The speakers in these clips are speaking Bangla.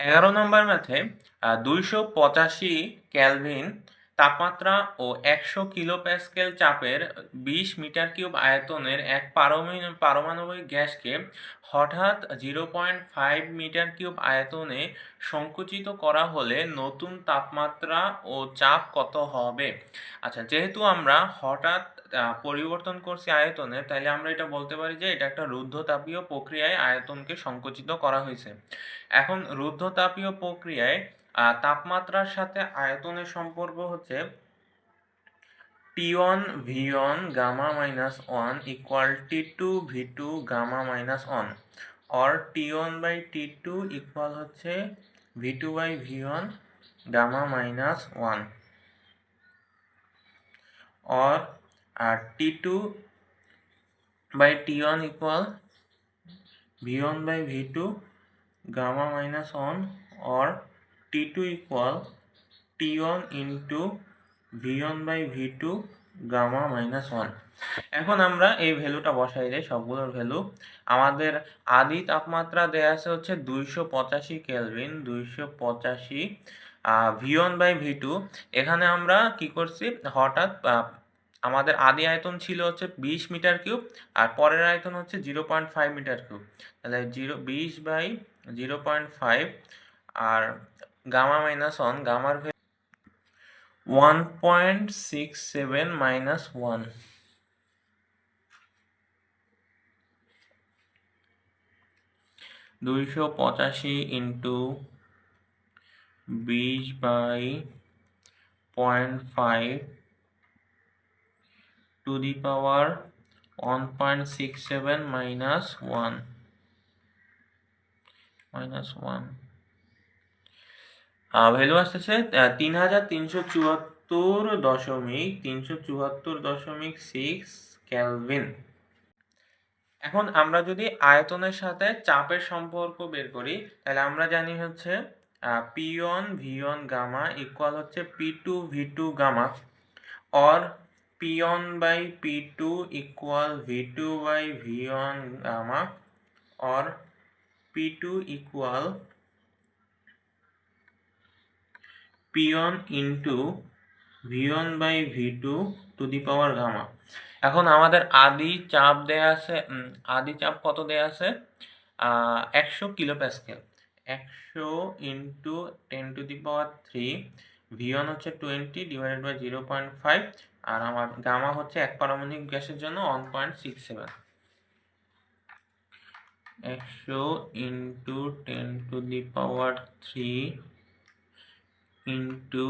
11 নম্বর ম্যাথে 285 কেলভিন তাপমাত্রা ও 100 কিলোপ্যাসকেল চাপের 20 মিটার কিউব আয়তনের এক পারমাণবিক গ্যাসকে হঠাৎ 0.5 মিটার কিউব আয়তনে সংকুচিত করা হলে নতুন তাপমাত্রা ও চাপ কত হবে। আচ্ছা, যেহেতু আমরা হঠাৎ পরিবর্তন করছি আয়তনে, তাইলে আমরা এটা বলতে পারি যে এটা একটা রুদ্ধতাপীয় প্রক্রিয়ায় আয়তনকে সংকুচিত করা হয়েছে। এখন রুদ্ধতাপীয় প্রক্রিয়ায় তাপমাত্রার সাথে আয়তনের সম্পর্ক হচ্ছে T1 V1 gamma minus 1 equal T2 V2 gamma minus 1 or T1 by T2 equal হচ্ছে V2 by V1 gamma minus 1 or T2 by T1 equal V1 by V2 gamma minus 1 or T2 equal T1 into V1 by V2 gamma minus 1। এখন আমরা এই ভ্যালুটা বসাই দেই, সবগুলোর ভ্যালু। আমাদের আদি তাপমাত্রা দেয়া আছে হচ্ছে 285 কেলভিন, 285 V1 by V2। এখানে আমরা কি করছি, হঠাৎ আমাদের আদি আয়তন ছিল হচ্ছে 20 মিটার কিউব আর পরের আয়তন হচ্ছে 0.5 মিটার কিউব। তাহলে 20 বাই 0.5 আর গামা মাইনাস 1, গামার 1.67 minus 1, 285 into 20 by 0.5 to the power 1.67 minus 1 value আসতেছে 3374.374.6 কেলভিন। এখন আমরা যদি আয়তনের সাথে চাপের সম্পর্ক বের করি, তাহলে আমরা জানি হচ্ছে P1 V1 গামা ইকুয়াল হচ্ছে P2 V2 gamma or P1 by P2 equal V2 by V1 gamma or P2 equal P1 into V1 by V2 to the power gamma। এখন আমাদের আদি চাপ দেয়া আছে, আদি চাপ কত দেয়া আছে, 100 কিলোপ্যাসকেল। 100 into 10 to the power 3, V1 হচ্ছে 20 divided by 0.5 আর আমার গামা হচ্ছে এক পারমাণবিক গ্যাসের জন্য 1.67। 100 into 10 to the power 3 into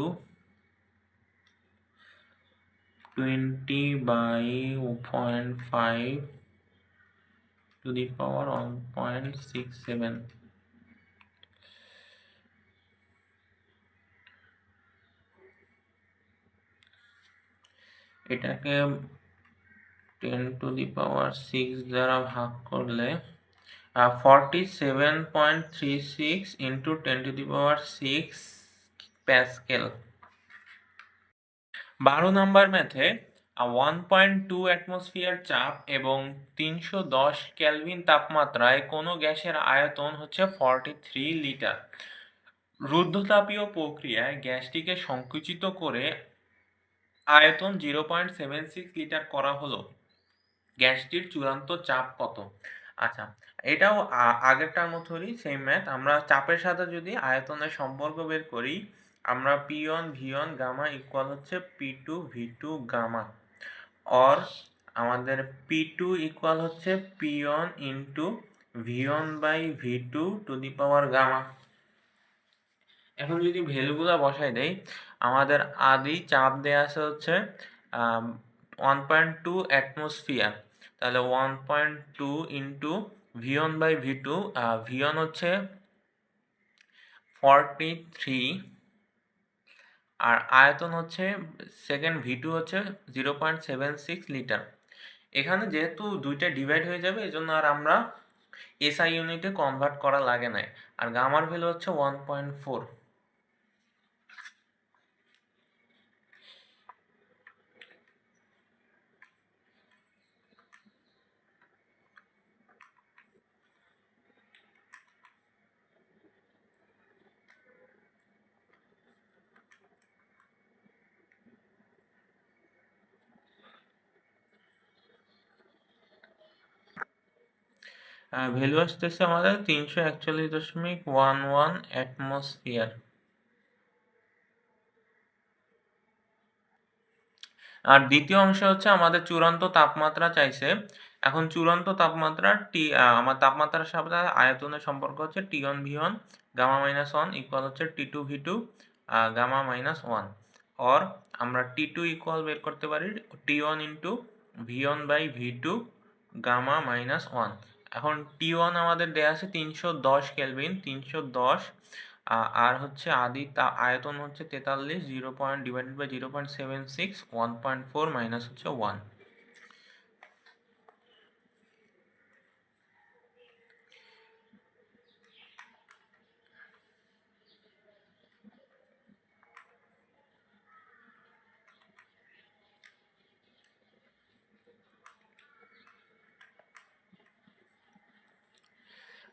20 by 0.5 to the power 1.67। এটাকে 10 to the power 6 দ্বারা ভাগ করলে 47.36 into 10 to the power 6 Pascal. 12 নম্বর ম্যাথে 1.2 অ্যাটমসফিয়ার চাপ এবং 310 কেলভিন তাপমাত্রায় কোনো গ্যাসের আয়তন হচ্ছে 43 লিটার। রুদ্ধতাপীয় প্রক্রিয়ায় গ্যাসটিকে সংকুচিত করে আয়তন 0.76 লিটার করা হলো, গ্যাসটির চূড়ান্ত চাপ কত? আচ্ছা, এটাও আগেরটার মতোই সেম ম্যাথ। আমরা চাপের সাথে যদি আয়তনের সম্পর্ক বের করি, আমরা P1 V1 গামা ইকুয়াল হচ্ছে P2 V2 গামা অর আমাদের P2 ইকুয়াল হচ্ছে P1 into V1 by V2 to the power gamma. এখন যদি ভ্যালুগুলো বসাই দেই, আমাদের আদি চাপ দেয়া আছে হচ্ছে 1.2 অ্যাটমসফিয়ার। তাহলে 1.2 into V1 by V2, V1 হচ্ছে 43 আর আয়তন হচ্ছে সেকেন্ড V2 হচ্ছে 0.76 লিটার। এখানে যেহেতু দুইটা ডিভাইড হয়ে যাবে, এই জন্য আর আমরা এসআই ইউনিটে কনভার্ট করা লাগে না। আর গামার ভ্যালু হচ্ছে 1.4। ভ্যালু আসতেছে আমাদের 341.11 অ্যাটমসফিয়ার। আর দ্বিতীয় অংশ হচ্ছে আমাদের চূড়ান্ত তাপমাত্রা চাইছে। এখন চূড়ান্ত তাপমাত্রা আমার তাপমাত্রার সাথে আয়তনের সম্পর্ক হচ্ছে T1 V1 gamma minus 1 equal হচ্ছে T2 V2 gamma minus 1, or আমরা T2 ইকুয়াল বের করতে পারি T1 into V1 by V2 gamma minus 1। এখন T1 আমাদের দেয়া আছে 310 কেলভিন, 310, আর হচ্ছে আয়তন হচ্ছে 43, 0 ডিভাইডেড বাই 0.76, 1.4 মাইনাস হচ্ছে 1।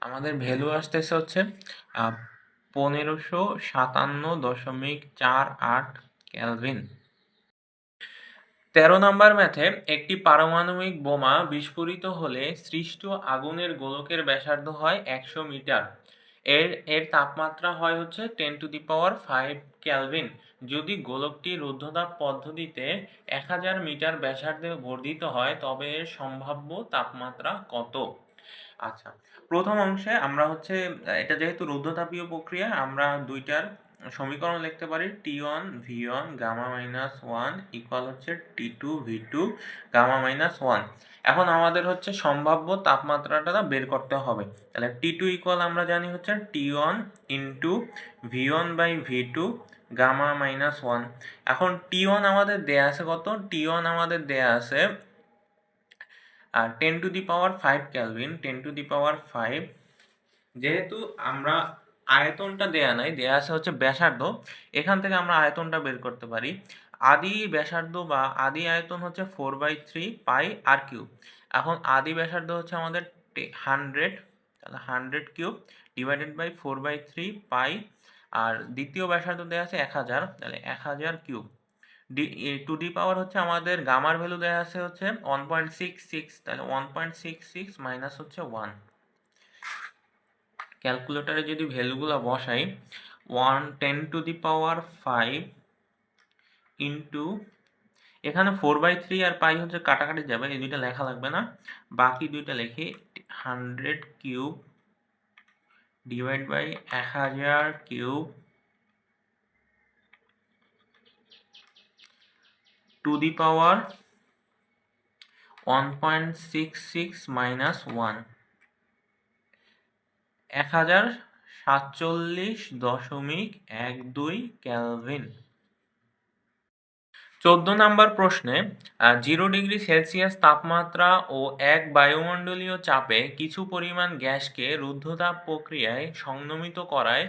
আমাদের ভ্যালু আসতেছে হচ্ছে 1557.48 কেলভিন। 13 নম্বর ম্যাথে একটি পারমাণবিক বোমা বিস্ফোরিত হলে সৃষ্ট আগুনের গোলকের ব্যাসার্ধ হয় 100 মিটার। এর তাপমাত্রা হয় হচ্ছে 10⁵ কেলভিন। যদি গোলকটি রুদ্ধতাপ পদ্ধতিতে 1000 মিটার ব্যাসার্ধে বর্ধিত হয় তবে এর সম্ভাব্য তাপমাত্রা কত? আচ্ছা, প্রথম অংশে আমরা হচ্ছে এটা যেহেতু রুদ্ধতাপীয় প্রক্রিয়া, আমরা দুইটার সমীকরণ লিখতে পারি T1 V1 gamma minus 1 equal হচ্ছে T2 V2 গামা মাইনাস 1। এখন আমাদের হচ্ছে সম্ভাব্য তাপমাত্রাটা বের করতে হবে। তাহলে T2 ইকুয়াল আমরা জানি হচ্ছে T1 into V1 by V2 gamma minus 1। এখন T1 আমাদের দেয়া আছে কত? T1 আমাদের দেয়া আছে 10⁵ কেলভিন, 10⁵। যেহেতু আমরা আয়তনটা দেয়া নাই, দেয়া আছে হচ্ছে ব্যাসার্ধ, এখান থেকে আমরা আয়তনটা বের করতে পারি। আদি ব্যাসার্ধ বা আদি আয়তন হচ্ছে 4/3 পাই আর কিউব। এখন আদি ব্যাসার্ধ হচ্ছে আমাদের 100, তাহলে 100 কিউব ডিভাইডেড বাই 4/3 পাই, আর দ্বিতীয় ব্যাসার্ধ দেয়া আছে 1000, তাহলে 1000 কিউব টু দি পাওয়ার হচ্ছে আমাদের গামার ভ্যালু দেয়া আছে হচ্ছে 1.66, তাহলে 1.66 মাইনাস হচ্ছে 1। ক্যালকুলেটরে যদি ভ্যালুগুলো বসাই 10⁵ ইন্টু এখানে 4/3 আর পাই হচ্ছে কাটাকাটি যাবে, এই দুইটা লেখা লাগবে না, বাকি দুইটা লিখি 100 cube divide by 1000 cube to the power 1.66 minus 1, 1047.12 kelvin. 14 number প্রশ্নে 0°C তাপমাত্রা ও 1 বায়ুমণ্ডলীয় চাপে কিছু পরিমাণ গ্যাসকে রুদ্ধতাপ প্রক্রিয়ায় সংনমিত করায়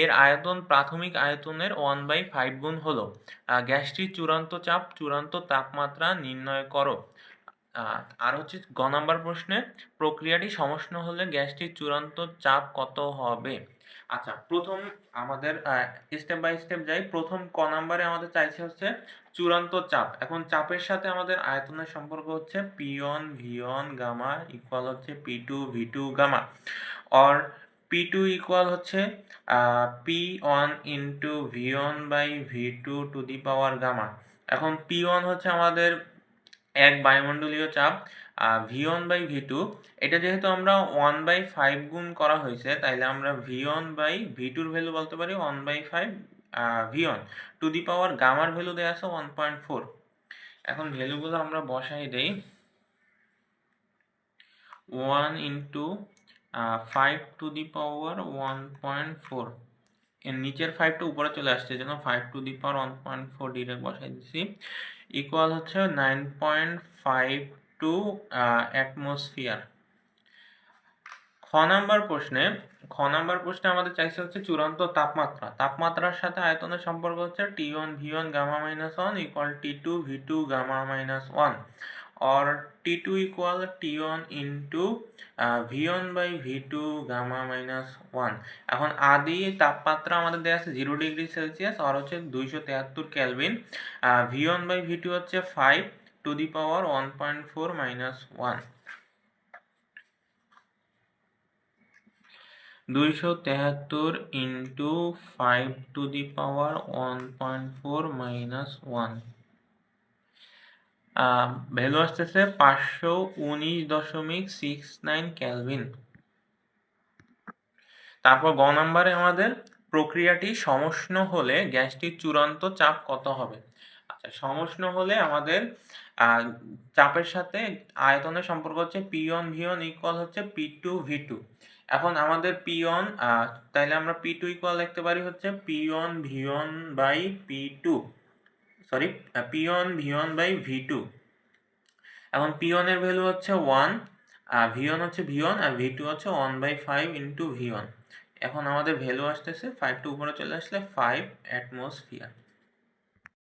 এর আয়তন প্রাথমিক আয়তনের 1/5 গুণ হলো। গ্যাসটির চূড়ান্ত চাপ, চূড়ান্ত তাপমাত্রা নির্ণয় করো। আর হচ্ছে গ নাম্বার প্রশ্নে প্রক্রিয়াটি সমষ্ণ হলে গ্যাসটির চূড়ান্ত চাপ কত হবে? আচ্ছা, প্রথম আমাদের স্টেপ বাই স্টেপ যাই। প্রথম ক নাম্বারে আমাদের চাইছে হচ্ছে চূড়ান্ত চাপ। এখন চাপের সাথে আমাদের আয়তনের সম্পর্ক হচ্ছে P1 V1 গামা ইকুয়াল হচ্ছে P2 V2 gamma, or P2 equal হচ্ছে P1 into V1 by V2 to the power gamma. এখন P1 হচ্ছে আমাদের 1 বায়ুমণ্ডলীয় চাপ, V1 বাই V2 এটা যেহেতু আমরা 1/5 গুণ করা হয়েছে, তাইলে আমরা V1 বাই V2 এর ভ্যালু বলতে পারি 1/5 V1 two the power গামার value দেয়া আছে 1.4। এখন ভ্যালুগুলো আমরা বসাই দেই। 1 ইন্টু 5 টু দি পাওয়ার 1.4, এর নিচের 5টা উপরে চলে আসছে, যেন 5 টু দি পাওয়ার 1.4 ডিরেক্ট বসাই দিছি, ইকুয়াল হচ্ছে 9.52 অ্যাটমসফিয়ার। খ নাম্বার প্রশ্নে আমাদের চাইছে হচ্ছে চূড়ান্ত তাপমাত্রা। তাপমাত্রার সাথে আয়তনের সম্পর্ক হচ্ছে T1 V1 gamma minus 1 equal T2 V2 gamma minus 1, or T2 equal T1 into V1 by V2 gamma minus 1। এখন আদি তাপমাত্রা আমাদের দেওয়া আছে 0°C আর হচ্ছে 273 কেলভিন। V1 by V2 হচ্ছে 5 two the power 1.4 minus 1। 273 into 5 two the power 1.4 minus 1, value আসতেছে 519.69 কেলভিন। তারপর গ নাম্বারে আমাদের প্রক্রিয়াটি সমুষ্ণ হলে গ্যাসটির চূড়ান্ত চাপ কত হবে। আচ্ছা, সমুষ্ণ হলে আমাদের চাপের সাথে আয়তনের সম্পর্ক হচ্ছে P1 V1 ইকুয়াল হচ্ছে P2 V2। এখন আমাদের P1 তাইলে আমরা P2 ইকুয়াল লিখতে পারি হচ্ছে P1 V1 by P2, sorry P1 V1 by V2। এখন P1 এর ভ্যালু হচ্ছে 1, V1 হচ্ছে V1 আর V2 হচ্ছে 1/5 ইন্টু V1। এখন আমাদের ভ্যালু আসতেছে 5 টু উপরে চলে আসলে 5 অ্যাটমসফিয়ার।